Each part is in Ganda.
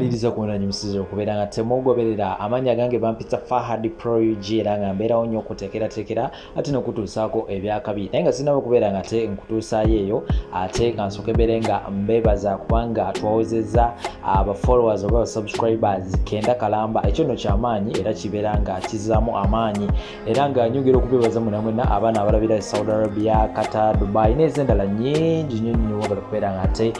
mmaliriza kuwona nyimusizo okubeera nga temugoberera amanya gange bampita Fahad Pro UG era nga mbeerawo nnyo okuteekerateekera ate n'okutuusaako ebyakabi naye nga sinaba okubeera nga te nkutuusaayo eyo ate nga nsooka mbeere nga mbeebaza kubanga twawezezza aba-followers oba aba-subscribers kenda kalamba ekyo nno kyamaanyi era kibeera nga kizzaamu amaanyi era nga nyongera okubeebaza mwena abaana abalabira Saudi Arabia, Qatar, Dubai n'ezo endala nnyingi nnyo bali kubeera nga ate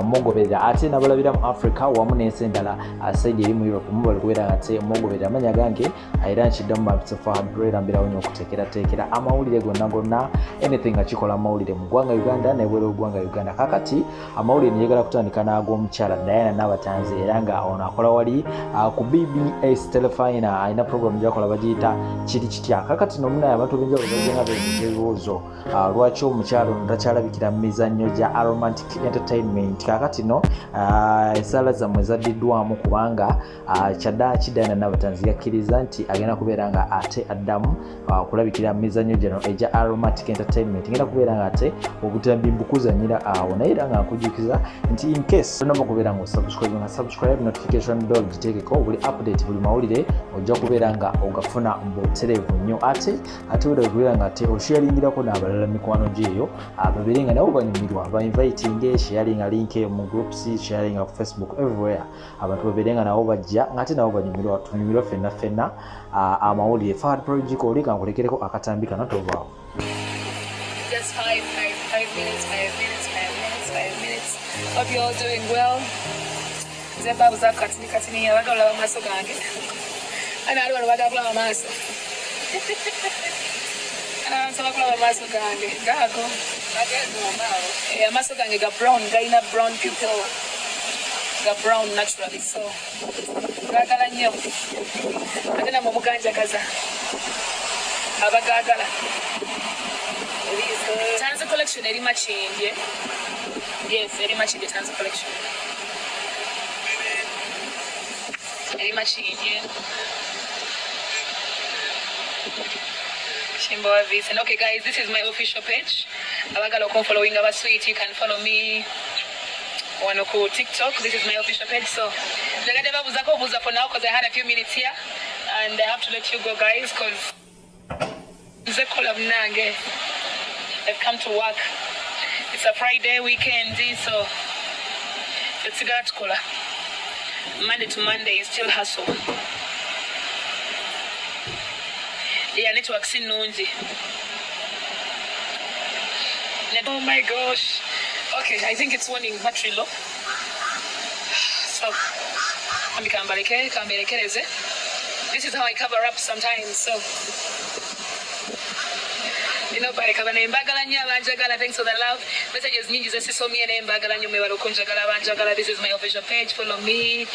mugoberera ate n'abalabira mu Africa wamu n'ensi endala saidi eri mu Europe bali kubeera nga ate mugoberera amanya gange era nkiddamu bampitse Fahad Pro era mbeerawo nnyo okuteekerateekera amawulire gonna anything nga kikola amawulire mu ggwanga Uganda n'ebweru w'eggwanga Uganda kakati amawulire niyagala kutandika n'ag'omukyala Dianah Nabatanzi era nga ono akola wali ku BBS Telefina alina program gyakola bagiyita kiri kitya kakati nomunaye abantu b'enjawulo bagenga beebuuzo lwaki omukyalo ono takyalabikira mu mizannyo gya Aromantic Entertainment kakati no ensala zammwe zaddiddwamu kubanga kyaddaaki Dianah Nabatanzi yakkiriza nti agenda kubeera nga ate addamu okulabikira mu mizannyo gino egya Aromatic Entertainment ngenda kubeera nga ate obutambi mbukuzanyira awo naye era nga nkujjukiza nti in case olina okubeera nga subscribe notification bell giteekeko buli update buli mawulire ojja kubeera nga ogafuna mbutereevu nnyo ate wera kubeera nga ate osharingirako n'abalala mikwano gyeyo babeere nga nabo banyumirwa bainviting sharinga link mu groups sharinga ku Facebook everywhere abantu babeere nga nabo bajja ngate nabo banyumirwa tunyumirwa ffenna amawulire Fahad Pro oli kankulekereko akatambi kano tovaawo. Just 5 minutes. Hope you're all doing well. Zebabu za katini ya waga ula maso gange. Ana alu waga ula maso. Sama kula maso gange. Gago. Ya maso gange ga brown, gaina brown pupil. Ga brown naturally so. Gagala nyo. Agana mumuganja kaza. Abagagala. Tanza collection very much in, yeah? Yes, very much in the Tanza collection. Very much in, yeah? And okay guys, this is my official page. Abagala ko following our sweet, you can follow me on TikTok. This is my official page. So for now because I had a few minutes here and I have to let you go guys because I've come to work. It's a Friday weekend, so it's got color. Monday to Monday is still hustle. Yeah, network sinunji. Oh my gosh. Okay, I think it's running battery low. So, this is how I cover up sometimes. So, you know, thanks for the love. Messages nyingi za sisomi ene mbagala nyo mebalo kunjagala banjagala. This is my official page. Follow me.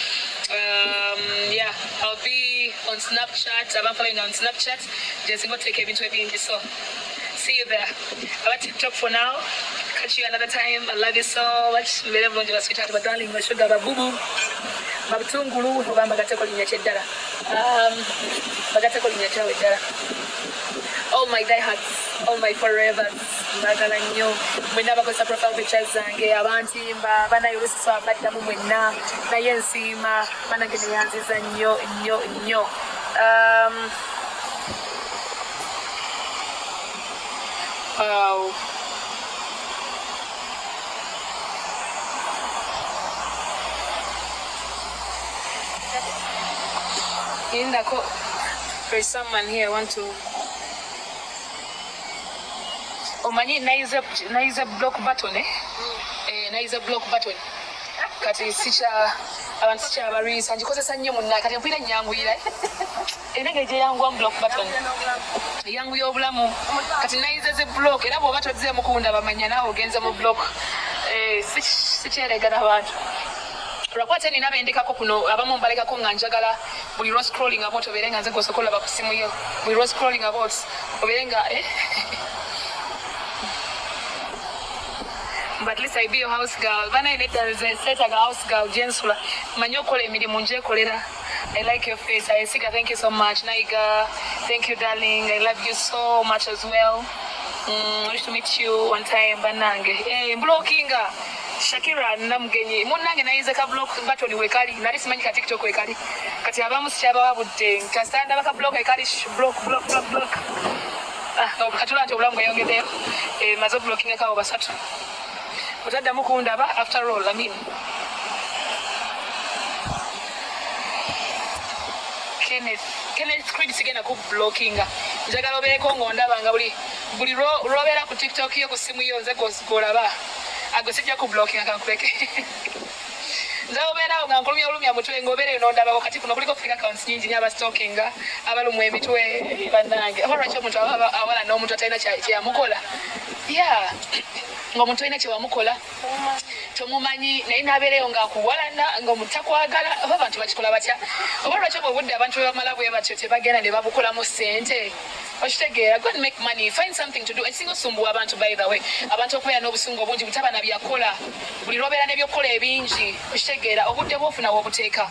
Yeah, I'll be on Snapchat. I'm following on Snapchat. Just go take a bit of it. So, see you there. About TikTok for now. Catch you another time. I love you so much. Very much, sweetheart, but darling, my sugar, babubu, babutungulu, bagateko linyacheddala. Bagateko linyacheddala. All my diehards, all my forevers, mbagala nnyo. Mwenna bakosa profile pictures zange, abantimba, banayolusiso abaddamu mwenna, naye nsiima, banange ne yanziza nnyo. Wow. There's someone here want to omanyi naize block button naize block button kati sicha abantu sicha abarisa ngikozesa nnyo munna kati mpira nyanguyira enenge je yangu block button yangu y'obulamu kati naize ze block era bwo batozze mukunda bamanya nawe ogenze mu block sicheregana abantu Rakwate ni nabendekako kuno abamu mbalekako nga njagala buli roll scrolling about oberenga nze gosokola bakusimu yo buli roll scrolling about oberenga but at least I be your house girl bana ile set a house girl jensula manyokole emirimu nje kolera I like your face. I think thank you so much Naiga, thank you darling, I love you so much as well. I wish to meet you one time banange blockinga Shakira namugenyi munnange nayize ka block button wekali nali simanyi ka TikTok wekali kati abamu sikyaba wabudde kasanda baka block wekali block katula nti obulamu bweyongedeyo maze blocking akawo basatu otaddamu kundaba after all I mean Kenneth Creed sigenda ku blocking njagala obeeko ng'ondaba nga buli lwobeera ku TikTok yo ku simu yo nze golaba ago sijja ku blocking akankuleke nze obeerawo nga nkulumya olumya mutwe ng'obeereyo n'ondabako kati kuno kuliko fake accounts nyingi nnyo abastalkinga abalumwa emitwe bannange oba lwaki omuntu awala n'omuntu atalina kyeyamukola ng'omuntu alina kyewamukola tomumanyi naye n'abeereyo ng'akuwalana ng'omutakwagala oba abantu bakikola batya oba lwaki obwo obudde abantu bwe bamala bwe batyo tebagenda ne babukolamu ssente okitegeera go and make money find something to do ekisinga osumbuwa abantu by the way abantu okubeera n'obusungu obungi butaba na byakola buli lwobeera n'ebyokukola ebingi okitegeera obudde bwofuna wobuteeka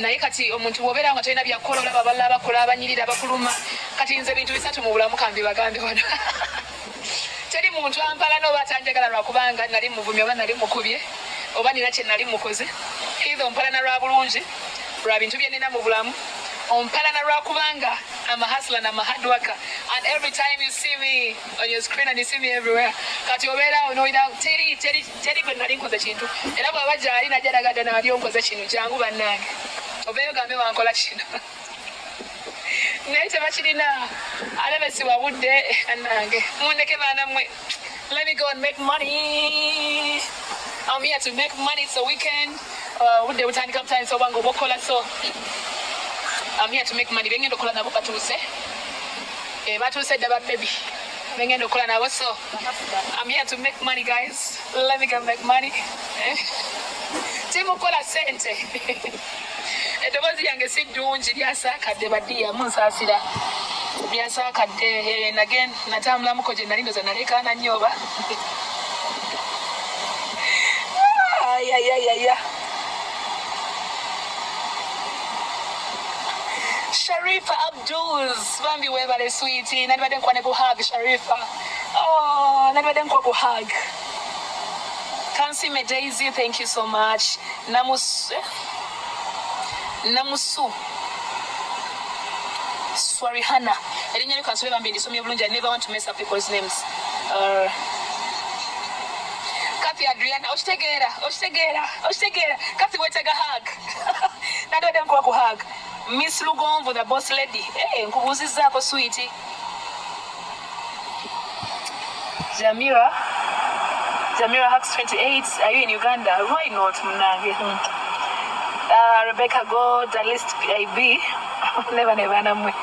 naye kati omuntu bw'obeera nga tolina byakola olaba abalala abakola abanyirira bakuluma kati nze bintu bisatu mu bulamu kambi bagambe wano teri muntu ampala n'oba atanjagala lwakubanga nali muvumi oba nali mukubye oba nina kye nali mukoze either ompalana lwa bulungi lwa bintu bye nina mu bulamu ompalana lwakubanga I'm a hustler and I'm a hard worker and every time you see me on your screen and you see me everywhere kati obeera onoira teri gwe nali nkoze kintu era bw'aba gyali najalagadde nali onkoze kino jangu bannange obeeyo gambe wankola kino naye tebakirina alabesibwa budde annange mundeke baana mmwe let me go and make money I'm here to make money it's a weekend budde butandika butandisa obanga oba okola so I'm here to make money bengenda okola nabo batuuse batuuse dda babebi bengenda okola nabo so I'm here to make money guys let me go make money timukola sente eddoboozi yange si ddungi lyasaakadde baddiya munsaasira lyasaakadde nage natambulamuko gye nali ndoza nalekaana nnyo oba Sharifa Abdul's bambi webale sweetie nalibadde nkwane ku hug Sharifa nalibadde nkwa ku hug Kansime Daisy thank you so much Namusu Swarihana erinnya likansube bambi ndisomye bulungi I never want to mess up people's names Kathy Adriana okitegeera Kathy wetega hug nalibadde nkwa ku hug Miss Lugonvu, the boss lady. Nkubuuzizaako sweetie. Jamira Hux 28. Are you in Uganda? Why not, Munange? Rebecca Go, the list IB. Never namwe.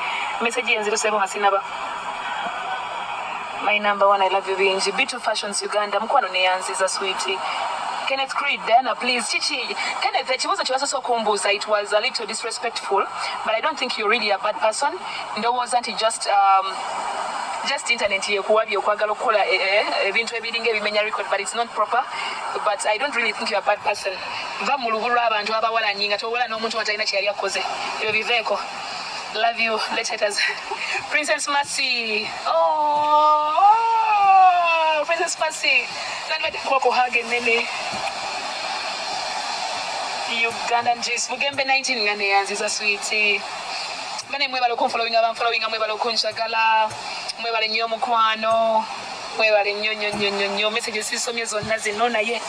Message in 07 Masinaba. My number one, I love you, Binji. B2 Fashions Uganda. Mkwano neyanziza sweetie. Kenneth Creed, Diana, please. Chichi, Kenneth, it was so kumbuza. It was a little disrespectful, but I don't think you're really a bad person. No, wasn't it just internet here kuwabyo kwagala kola ebintu ebiringa ebimenya record, but it's not proper. But I don't really think you're a bad person. Va mu lubulu abantu abawala nyinga towola n'omuntu atalina kye yali akoze. Ebyo biveeko. Love you. Let's hit us. Princess Mercy. Princess Mercy. Nani kwako hage nene. Ugandan Jis. Mugembe 19 ngane yanziza sweetie. Bane mwebale okunfollowing abamfollowing mwebale okunjagala. Mwebale nnyo mukwano. Mwebale nnyo messages sisomye zonna zino naye.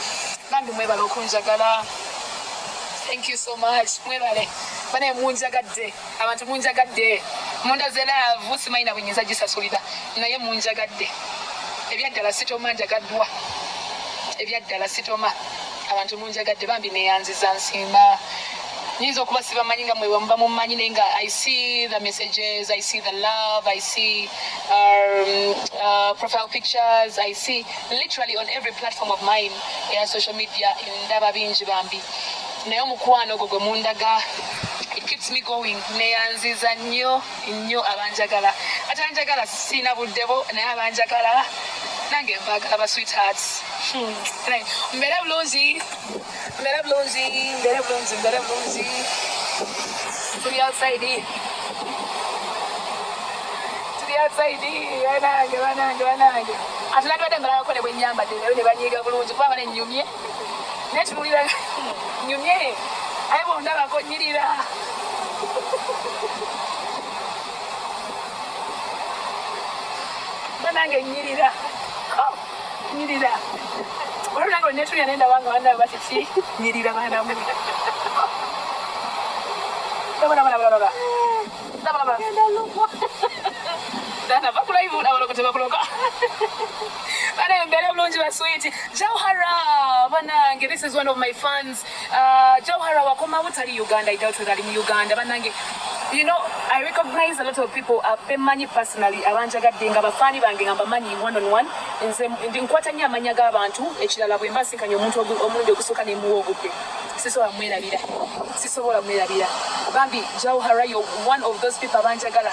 Bambi mwebale okunjagala. Thank you so much. Mwebale. Bane munjagadde. Abantu munjagadde. Mundazela vusimaina bunyeza gisasulira. Naye munjagadde. Ebyaddala sitoma abantu munjagadde bambi neyanziza nsimba nyinza okuba sibamanyi nga mwe mba mumanyi naye nga I see the messages, I see the love, I see profile pictures, I see literally on every platform of mine social media ndaba bingi bambi naye omukwano ogwo gwe mundaga it keeps me going neyanziza nnyo abanjagala atanjagala sina buddebo naye abanjagala nange mbagala ba sweethearts mbere bulungi tuli outside banange ate natwadde mbalabako ne bwe nnyambadde nayo ne banyiiga bulungi kuba banenyumye Netunulira nyumye aye bondabako nyirira banange nyirira nyirira olunange netunulira nenda wange banda batiki nyirira banamu Dana bakulaivu abalokote bakuloka. Bana mbere bulungi basweet. Jauhara banange, this is one of my fans. Jauhara wakoma utali Uganda, I doubt whether in Uganda. Banange, you know, I recognize a lot of people money personally. Abanjagadde nga bafani bange nga bamanyi one on one. Nze ndinkwata nya amanya g'abantu ekirala bwe mbasinkanya omuntu omulungi okusuka ne muwogudde. Sisobola mwerabira. Bambi Jauhara, you're one of those people abanjagala.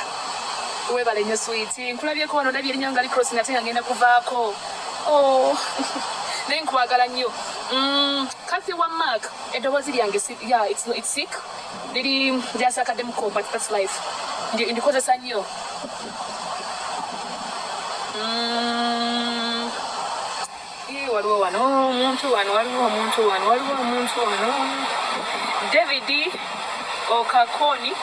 Webale nnyo sweet. Nkulabyeko wano ndabye erinnya nga cross nate nga ngenda kuvaako. Oh. Naye nkwagala nnyo. Kathy wa Mark, eddoboozi lyange yeah, it's sick. Liri lyasakaddemu but that's life. Ndikozesa nnyo. Waliwo omuntu wano. David Okakoni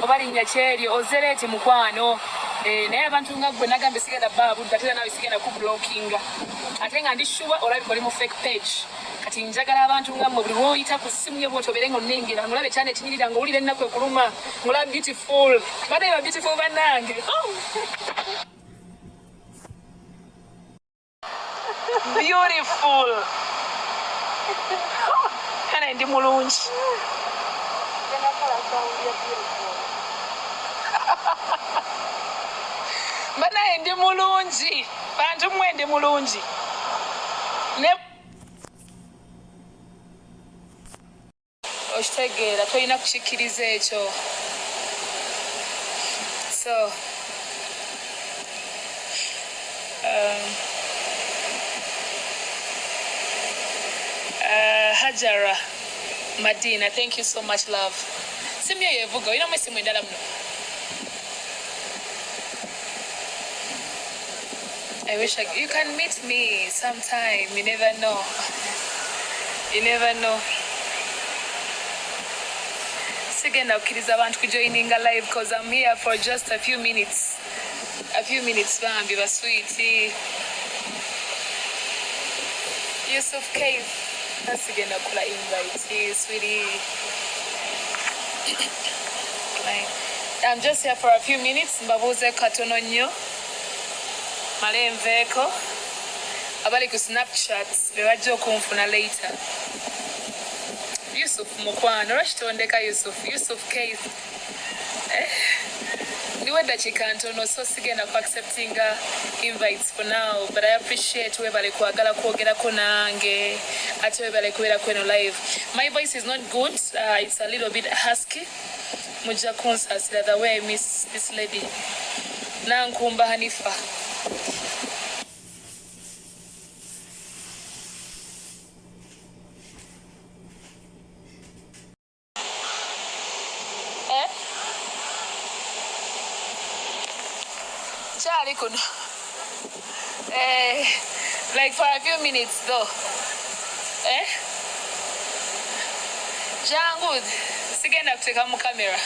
oba linnya kyeryo ozereti mukwano naye abantu nga gwe nagambe sigenda babu gatera nawe sigenda ku blocking ate nga ndi sure olabika oli mu fake page kati njagala abantu nga mu buli lwoyita ku simu ye bw'oto obeere ng'onnengera ng'olabe kyane kinyirira ng'owulira ennaku ekuluma ng'olaba beautiful banaye beautiful bannange beautiful kana ndi mulungi banaye ndi mulungi bantu mmwe ndi mulungi okitegeera tolina kukikkiriza ekyo so Hajara Madina, thank you so much, love. Simu yo evuga, olina mwesimu endala muno. I wish you can meet me sometime. You never know. Sigenda kukkiriza abantu kujoininga live because I'm here for just a few minutes. Bambi basweet. Yusuf Cave. Sigenda kula invite, sweetie. I'm just here for a few minutes. Mbabuze katono nnyo. Malenveeko. Abali ku Snapchat bebajja okunfuna later. Yusuf mukwano lwakitondeka Yusuf Keith. Niwe dakiika ntono so sigenda ku accepting invites for now, but I appreciate webale kwagala kwogerako nange ate webale kubeera kweno live. My voice is not good, it's a little bit husky. Mujja kunsasira the way I miss this lady. Nankumba Hanifa. Like for a few minutes though. Jangu sigenda kuteeka mu camera.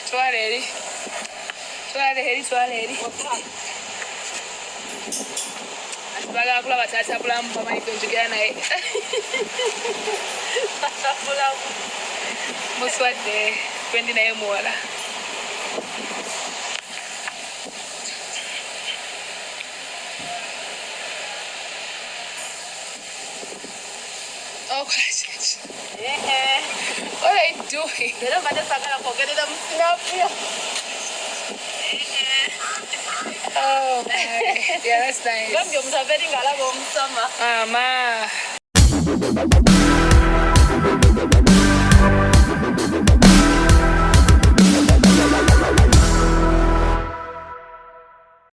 Twaleeri. Atubagala kulaba taata bulamu bamanyi kwenjogera naye. Muswadde twendi naye muwala. Oh, yeah. What are you doing? Oh, my. Yeah, that's nice. Mama.